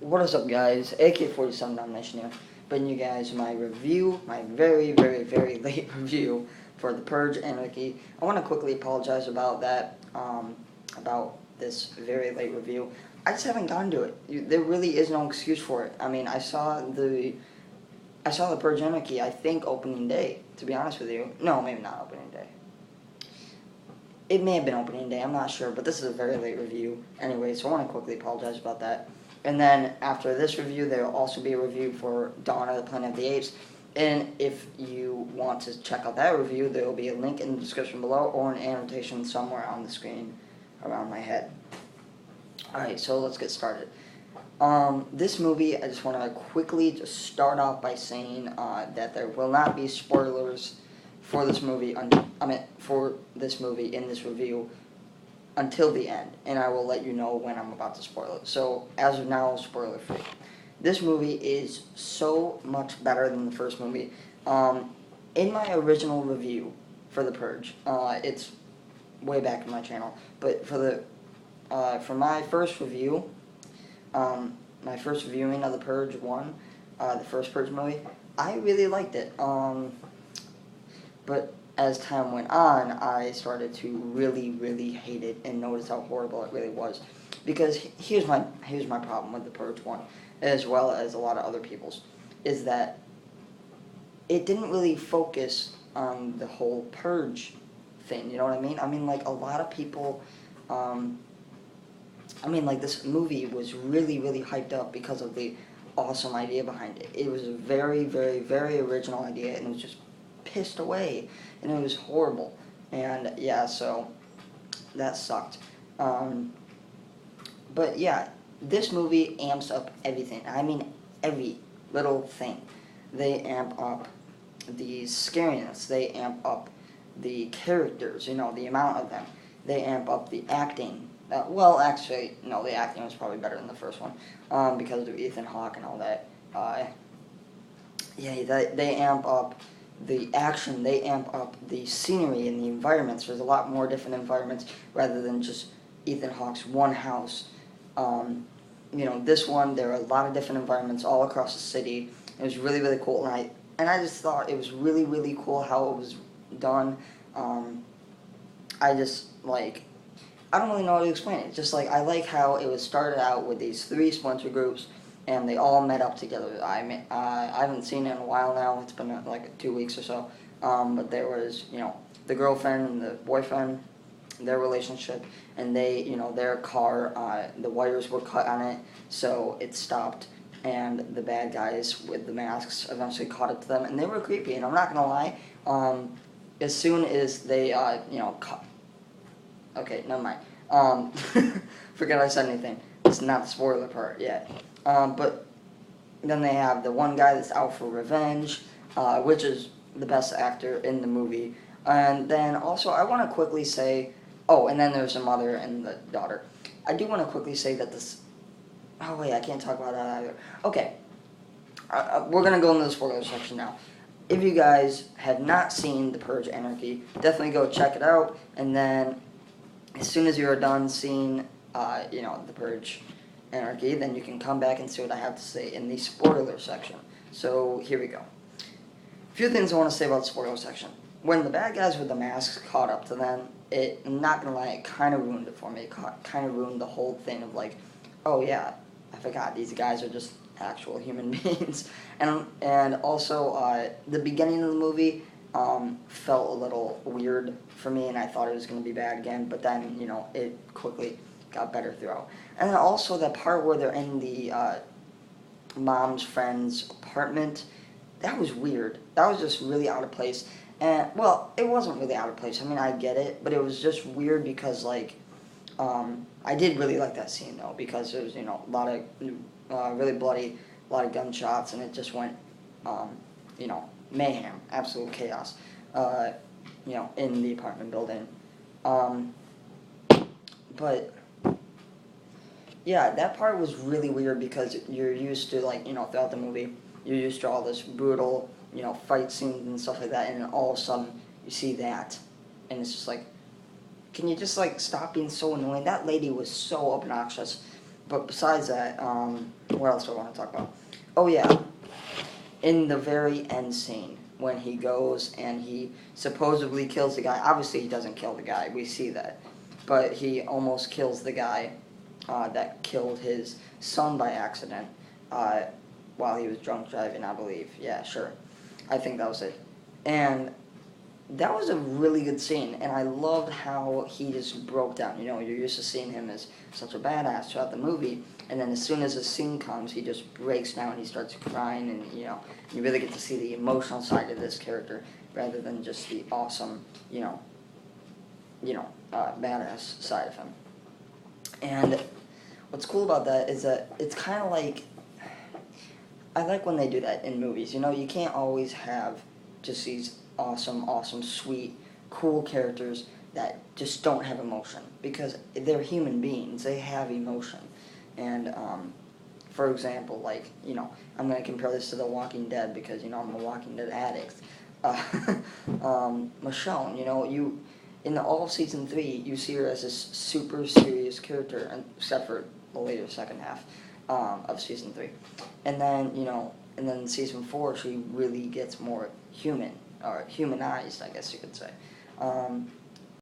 What is up, guys? AK-47 Domination here, bringing you guys my review, my very, very, very late review for the Purge Anarchy. I want to quickly apologize about that, about this very late review. I just haven't gotten to it. There really is no excuse for it. I mean, I saw the Purge Anarchy, I think, opening day, to be honest with you. No, maybe not opening day. It may have been opening day, I'm not sure, but this is a very late review anyway, so I want to quickly apologize about that. And then after this review, there will also be a review for Dawn of the Planet of the Apes. And if you want to check out that review, there will be a link in the description below or an annotation somewhere on the screen around my head. Alright, so let's get started. This movie, I just want to quickly just start off by saying that there will not be spoilers for this movie. For this movie in this review until the end, and I will let you know when I'm about to spoil it. So as of now, spoiler free. This movie is so much better than the first movie. In my original review for The Purge, it's way back in my channel, but for my first review, my first viewing of The Purge 1, the first Purge movie, I really liked it. But as time went on, I started to really, really hate it and notice how horrible it really was. Because here's my problem with The Purge 1, as well as a lot of other people's, is that it didn't really focus on the whole Purge thing, you know what I mean? I mean, like, a lot of people, this movie was really, really hyped up because of the awesome idea behind it. It was a very, very, very original idea, and it was just pissed away, and it was horrible. And yeah, so that sucked. But yeah, this movie amps up everything. I mean, every little thing. They amp up the scariness. They amp up the characters, the amount of them. They amp up the acting. Well, actually, no, the acting was probably better than the first one, because of Ethan Hawke and all that. They amp up the action, they amp up the scenery and the environments. There's a lot more different environments rather than just Ethan Hawke's one house. This one, there are a lot of different environments all across the city. It was really, really cool, and I just thought it was really, really cool how it was done. I don't really know how to explain it. Just like, I like how it was started out with these 3 splinter groups, and they all met up together. I haven't seen it in a while now. It's been like 2 weeks or so. But there was, the girlfriend and the boyfriend, their relationship, and they, their car, the wires were cut on it, so it stopped. And the bad guys with the masks eventually caught up to them, and they were creepy. And I'm not gonna lie, as soon as they, okay, never mind. Forget I said anything. It's not the spoiler part yet. But then they have the one guy that's out for revenge, which is the best actor in the movie. And then also, I want to quickly say, and then there's the mother and the daughter. I do want to quickly say that oh wait, I can't talk about that either. Okay, we're going to go into the spoiler section now. If you guys have not seen The Purge Anarchy, definitely go check it out. And then, as soon as you're done seeing, The Purge Anarchy, then you can come back and see what I have to say in the spoiler section. So, here we go. A few things I want to say about the spoiler section. When the bad guys with the masks caught up to them, I'm not gonna lie, it kind of ruined it for me. It kind of ruined the whole thing of like, oh yeah, I forgot, these guys are just actual human beings. And also, the beginning of the movie felt a little weird for me, and I thought it was going to be bad again, but then, it quickly got better throughout. And then also that part where they're in the mom's friend's apartment, that was weird. That was just really out of place. And, well, it wasn't really out of place. I mean, I get it, but it was just weird because, like, I did really like that scene, though, because it was, a lot of really bloody, a lot of gunshots, and it just went, mayhem, absolute chaos, in the apartment building. But yeah, that part was really weird because you're used to, like, throughout the movie, you're used to all this brutal, fight scenes and stuff like that, and then all of a sudden you see that, and it's just like, can you just, like, stop being so annoying? That lady was so obnoxious. But besides that, what else do I want to talk about? Oh yeah, in the very end scene when he goes and he supposedly kills the guy. Obviously, he doesn't kill the guy. We see that, but he almost kills the guy that killed his son by accident uh, while he was drunk driving. I believe. Yeah, sure. I think that was it. And that was a really good scene, and I loved how he just broke down. You know, you're used to seeing him as such a badass throughout the movie, and then as soon as a scene comes, he just breaks down, he starts crying, and, you know, you really get to see the emotional side of this character rather than just the awesome, badass side of him. And what's cool about that is that it's kind of like, I like when they do that in movies. You know, you can't always have just these awesome, sweet, cool characters that just don't have emotion, because they're human beings. They have emotion. And, for example, like, you know, I'm going to compare this to The Walking Dead because, you know, I'm a Walking Dead addict. Michonne, you know, in all of season 3, you see her as this super serious character, except for the later second half of season 3. And then, you know, and then season 4, she really gets more human, or humanized, I guess you could say.